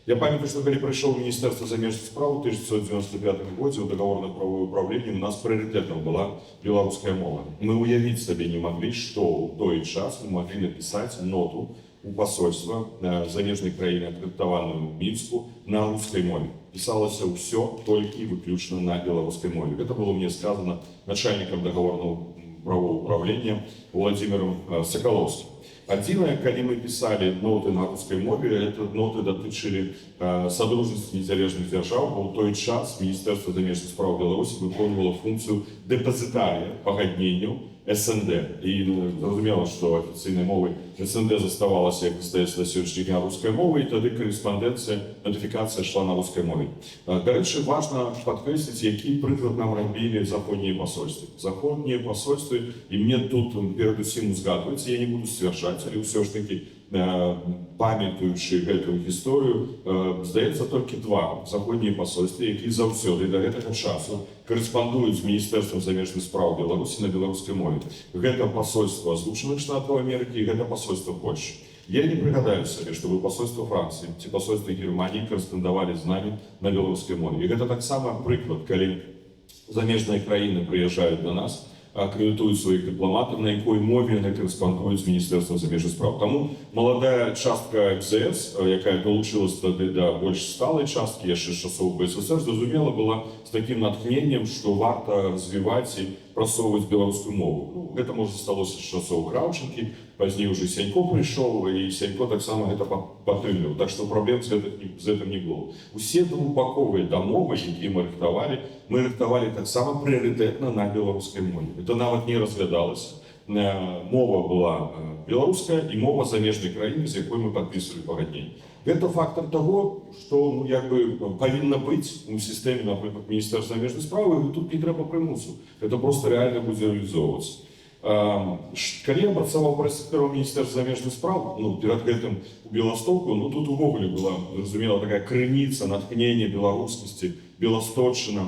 Я памятаю, что когда пришел в Министерство замежных справ в 1995 году, в договорно-правовое управление, у нас приоритетом была белорусская мова. Мы уявить себе не могли, что в той час мы могли написать ноту у посольства замежной краины, аккредитованную в Минску, на русской мове. Писалось все только и выключно на белорусской мове. Это было мне сказано начальником договорного правового управления Владимиром Соколовским. Отдельно, когда мы писали ноты на русской мове, это ноты дотычили Содружества незалежных держав, бо в той час Міністерство заміжних справ Білорусі виконувало функцію депозитарія погодненню СНД. І зрозуміло, що офіційною мовою СНД заставалася, як здається, на сьогоднішній день русською мовою, і тоді кореспонденція, нотифікація йшла на русській мові. До речі, важливо підкреслити, який приклад нам робили заходні посольства. Заходні посольства, і мені тут передусім згадується, я не буду стверджати, але все ж таки, пам'ятаючи цю історію, здається, тільки два заходні посольства, які завсюди до цього часу кореспондують з Міністерством заміжних справ Білорусі на білоруській мові. Це посольство Злучених Штатів Америки і це посольство Польщі. Я не пригадаю себе, чтобы посольство Франции, ці посольства Германии кореспондовали з нами на белорусской мове. И это так само приклад, когда замежные краины приезжают до нас, аккредитують своїх дипломатів, на якій мові вони кореспондують з Міністерством заміжних справ. Тому молода частка МЗС, яка долучилась тоді до більш сталої частки, ще з часов БССР, зрозуміло була з таким натхненням, що варто розвивати і просовувати білоруську мову. Ну, це, може, сталося з часов Кравченки, пізніше вже Сянько прийшов, і Сянько так само це підтримував. Так що проблем з цим не було. Усі двупакові домови, які ми рихтували так само пріоритетно на білоруській мові. Це навіть не розглядалося. Мова була білоруська і мова заміжної країни, з якою ми підписували погодження. Це фактор того, що повинно бути у системі, наприклад, Міністерства заміжних справ, і тут не треба примусу. Це просто реально буде реалізовуватися. Коли я працював прес-секретарем Міністерства заміжних справ, перед цим у Білостоку, тут увогуле була, зрозуміло, така криниця, натхнення білоруськості, Білосточчина,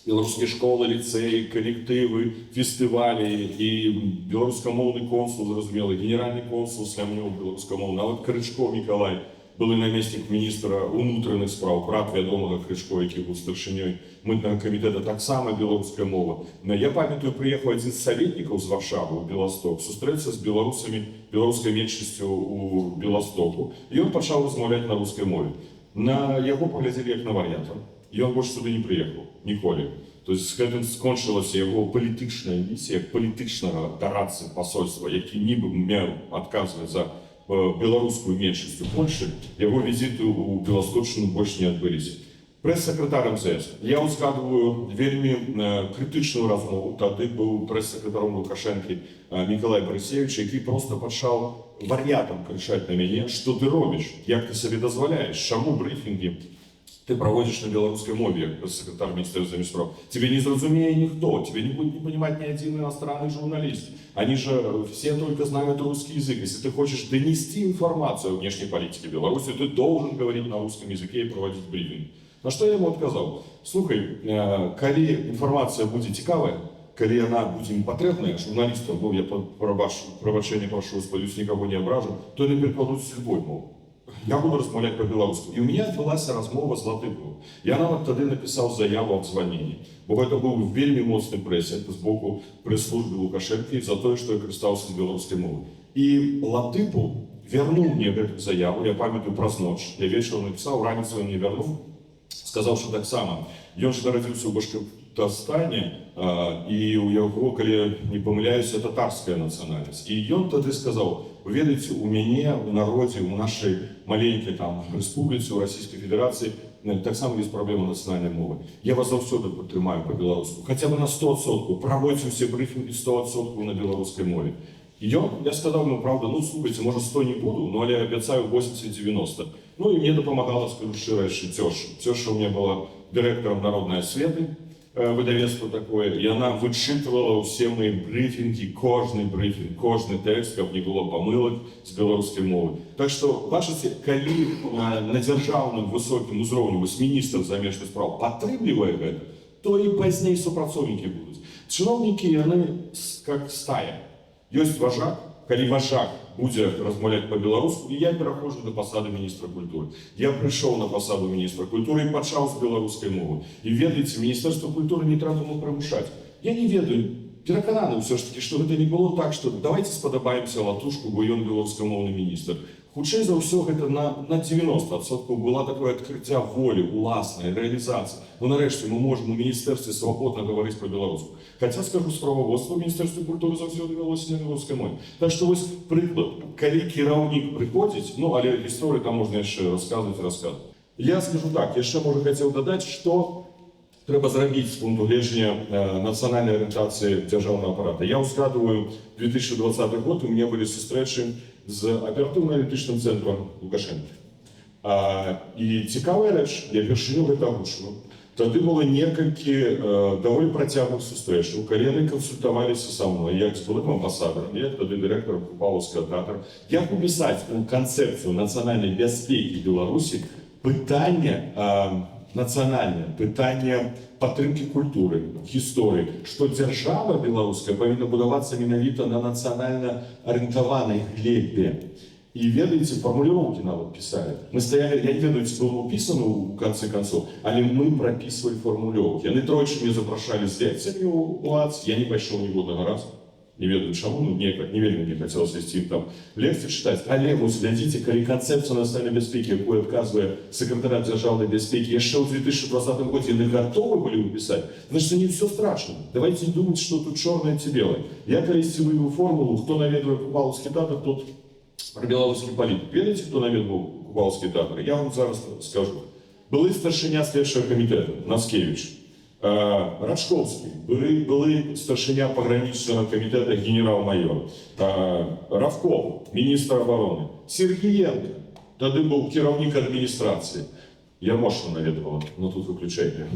білоруські школи, ліцеї, колективи, фестивалі і білоруськомовний консул, зрозуміло, генеральний консул Слямнюк, білоруськомовний, навіть Кричко Миколай, були намісник міністра внутрішніх справ, брат відомого Кричко, який був старшиною митного комітету, так само білоруська мова. Я пам'ятаю, приїхав один з советників з Варшави у Білосток, зустрівся з білоруською меншістю у Білостоку, і він почав розмовляти на русській мові. На його погляділи як на варіанта, і він більше сюди не приїхав, ніколи. Тобто з цим скончилася його політична місія, як політичного дорадця посольства, який ніби мав відказувати за белорусскую меньшинство Польши, его визиты у Білосточчину больше не відбулися. Прес-секретар МЗС. Я згадую вельми критичну розмову. Тоді був прес-секретаром Лукашенки Миколай Борисевич, який просто почав варіатом кричати на мене, що ти робиш, як ти собі дозволяєш, чому брифінги ты проводишь на белорусской мове, как секретарь Министерства заміжних справ. Тебе не зрозумеет никто, тебе не будет не понимать ни один иностранный журналист. Они же все только знают русский язык. Если ты хочешь донести информацию о внешней политике Беларуси, ты должен говорить на русском языке и проводить брифинг. На что я ему отказал? Слухай, коли информация будет цікавая, коли она будет потребная, журналистам, я пробачення прошу, сподіваюсь, никого не ображу, то они перекладут с любой мовы. Я буду розмовляти по-білоруськи. І у мене відбулася розмова з Латипом. Я навіть тоді написав заяву об звільненні. Бо це був вельми моцний пресінг з боку прес-служби Лукашенки за те, що я користався з білоруською мовою. І Латипу вернув мені цю заяву, я пам'ятаю про ніч. Я вечором написав, раніцю він мені вернув. Сказав, що так само. Він ж народився у Башкортостані, і у його, коли я не помиляюся, татарська національність. І він тоді сказав, ви ведаеце, у мяне, у народзе, у нашай маленькай там рэспубліцы, у Расійскай Федэрацыі таксама ёсць праблема нацыянальнай мовы. Я вас заўсёды падтрымаю па-беларуску. Хаця бы на 100%. Праводзьце ўсе брыфінгі 100% на беларускай мове. І я сказаў ему, правда, слухайце, можа 100 не буду, но але абяцаю 80-90. І мне дапамагала, скажу шчыра, яшчэ цёжа. Цёжа у меня была дырэктарам народнай асветы, выдавецтва такое, і вона вичитувала всі мої брифінги, кожний брифінг, кожний текст, щоб не було помилок з білоруської мови. Так що, бачите, коли на державному високому узровні міністр заміжних справ підтримує це, то і пізніше супрацовники будуть. Чиновники, вони як стая. Є вожак, коли вожак будзе размаўляць па-беларуску, і я пераходжу на пасаду міністра культуры. Я прыйшоў на пасаду міністра культуры і пачаў з беларускай мовы. І ведаеце, міністэрства культуры не трэба было прымушаць. Я не ведаю, перакананы ўсё ж таки, што гэта не было так, што давайте спадабаемся Латушку, бо ён беларускамоўны міністр. Хутчэй за ўсё гэта на 90% была такое адкрыцця волі, уласнай, рэалізацыя. Ну нарэшце мы можам у міністэрстве свабодна гаварыць па-беларуску. Хаця, скажу, справаводства ў міністэрстве культуры заўсёды вялося на беларускай мове. Так што вось прыклад, калі кіраўнік прыходзіць, ну але гісторыю там можна яшчэ расказваць. Я скажу так, яшчэ можа хацеў дадаць, што трэба зрабіць з пункту гледжання нацыянальнай арыентацыі дзяржаўнага апарата. Я ўзгадываю 2020 год, у меня былі сустрэчы з аператыўна-аналітычным цэнтрам Лукашэнкі. І цікавая рэч, я першыню гэта агучваю. Тады было некалькі даволі працяглых сустрэчаў, калі яны кансультаваліся са мной, як з былым амбасадарам, як тады дырэктарам Купалаўскага тэатра, як упісаць у канцэпцыю нацыянальнай бяспекі Беларусі пытанне нацыянальнае, пытанне падтрымкі культуры, гісторыі, што дзяржава беларуская павінна будавацца менавіта на нацыянальна арыентаванай глебе. І ведаеце, фармуліроўкі нават пісалі. Мы стаялі, я не ведаю, ці было ўпісана ў канцы канцоў, але мы прапісвалі фармулёўкі. Яны тройчы мяне запрашалі з лекцыямі ў УАЦ, я не пайшоў ніводнага разу. Не ведаю чаму, ну не вельмі не хацелася ісці там лекцыі чытаць. Але вось глядзіце, калі канцэпцыя нацыянальнай бяспекі, якую адказвае сакратарат дзяржаўнай бяспекі, яшчэ ў 2020 годзе яны гатовы былі ўпісаць, значыць, не ўсё страшна. Давайте думаць, што тут чорнае ці белае. Я калісьці вывеў формулу, хто наведвае Купалаўскі тэатр, тут пра беларускі палітык. Ведаеце, хто наведваў Купалаўскі тэатр? Я вам зараз скажу. Былы старшыня следчага камітэта Наскевіч, Рачковскі, былы старшыня пагранічнага камітэта генерал-майор, Равков, міністр абароны, Сергіенко, тады быў кіраўнік адміністрацыі. Я мощна наведвала, но тут выключэнне.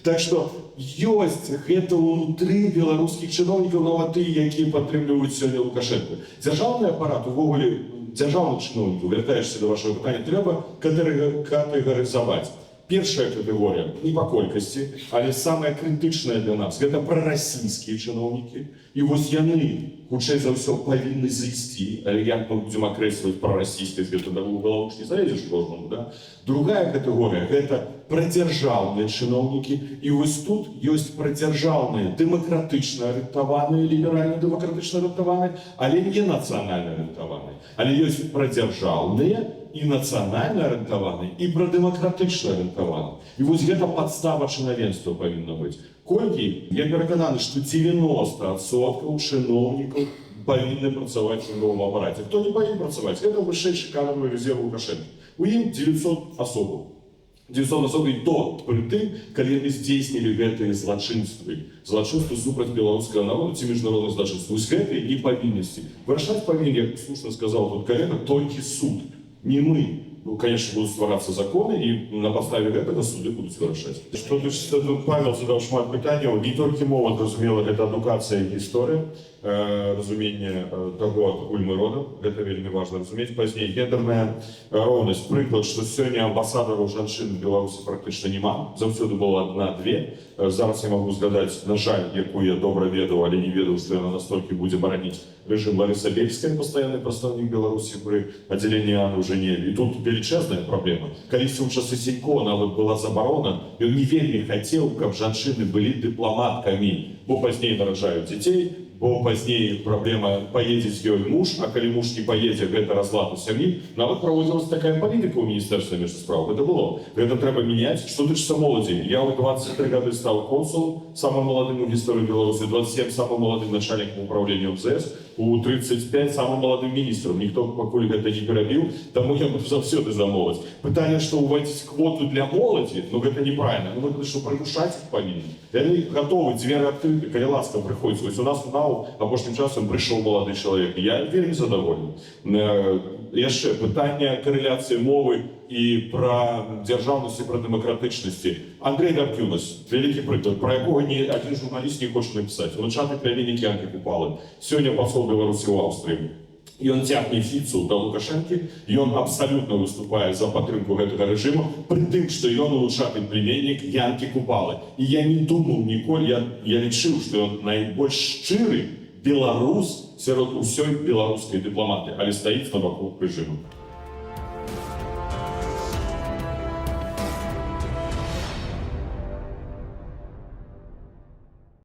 Так што ёсць гэта ўнутры беларускіх чыноўнікаў, нават тыя, якія падтрымліваюць сёння Лукашэнка. Дзяржаўны апарат, увогуле, дзяржаўных чыноўнікаў, вяртаешся да вашага пытання, трэба катэгарызаваць. Першая катэгорія, не па колькасці, але самая крытычная для нас, гэта прарасійскія чыноўнікі. І вось яны, хутчэй за ўсё, павінны зайсці, але як мы будзем акрэсліваць прарасійскасць, гэта да галаву ж не залезеш кожнаму, да? Другая катэгорія, гэта прадзяржаўныя чыноўнікі. І вось тут ёсць прадзяржаўныя, дэмакратычна арыентаваныя, ліберальна-дэмакратычна арыентаваныя, але не нацыянальна арыентаваныя. Але ёсць прадзяржаўныя, і нацыянальна арыентаваны, і прадэмакратычна арыентаваны. І вось гэта падстава чынавенства павінна быць. Колькі, я перакананы, што 90% чыноўнікаў павінны працаваць у новым апараце. Хто не павінен працаваць, гэта вышэйшы кадравы рэзерв Лукашэнкі. У ім 900 асобаў. 900 асобаў і то пры тым, калі яны здзейснілі гэтыя злачынствы супраць беларускага народа ці міжнародных злачынстваў. Вось гэтыя непавіннасці вырашаць павінен, як слушна сказаў тут калега, толькі суд. Не мы. Ну, конечно, будут стварацца законы, і на падставе гэтага суды будуць вырашаць. Што тут Павел задаў шмат пытанняў, не толькі мова, зразумела, гэта адукацыя і гісторыя, разуменне таго, адкуль мы родам, гэта вельмі важна разумець. Пазней гендерная роўнасць, прыклад, што сёння амбасадараў жанчын Беларусі практычна няма, заўсёды было адна-две. Зараз я магу згадаць, на жаль, якую я добра ведаў, але не ведаў, што яна настолькі будзе бараніць рэжым Ларыса Бельская, пастаянны прадстаўнік Беларусі пры аддзяленні АНУ ў Жэневе. І тут велічэзная праблема. Калісьці ў часы Сенько нават была забарона, ён не вельмі хацеў, каб жанчыны былі дыпламаткамі, бо пазней нараджаюць дзяцей, бо пазней праблема паедзе з ёй муж, а калі муж не паедзе, гэта разлад у сям'і. Нават праводзілася такая палітыка ў міністэрстве міжнародных спраў. Гэта было. Гэта трэба мяняць. Што тычыцца моладзі? Я ў 23 гады стаў консулам, самым маладым у гісторыі Беларусі, 27 самым маладым начальнікам управлення МЗС, у 35 самым маладым міністрам. Ніхто пакуль гэта не перабіў, таму я буду заўсёды за моладзь. Пытанне, што ўводзіць квоту для моладзі, ну гэта неправільна. Ну гэта што прымушаць іх павінен. Яны гатовы, дзверы адкрыты, калі ласка прыходзіць. Вось у нас у НАУ апошнім часам прыйшоў малады чалавек. Я вельмі задаволены. Яшчэ пытанне карэляцыі мовы і пра дзяржаўнасць і пра дэмакратычнасці. Андрей Даркюнас, вялікі прыклад, пра якога ні адзін журналіст не хоча напісаць. Уначальнік племяннік Янкі Купалы, сёння пасол Беларусі ў Аўстрыі. Ён цягне фіцу да Лукашэнкі, ён абсалютна выступае за падтрымку гэтага рэжыму, пры тым, што ён улучшаты племяннік Янкі Купалы. І я не думаў ніколі, я лічыў, што ён найбольш шчыры беларус сярод усёй беларускай дыпламатыі, але стаіць на баку рэжыму.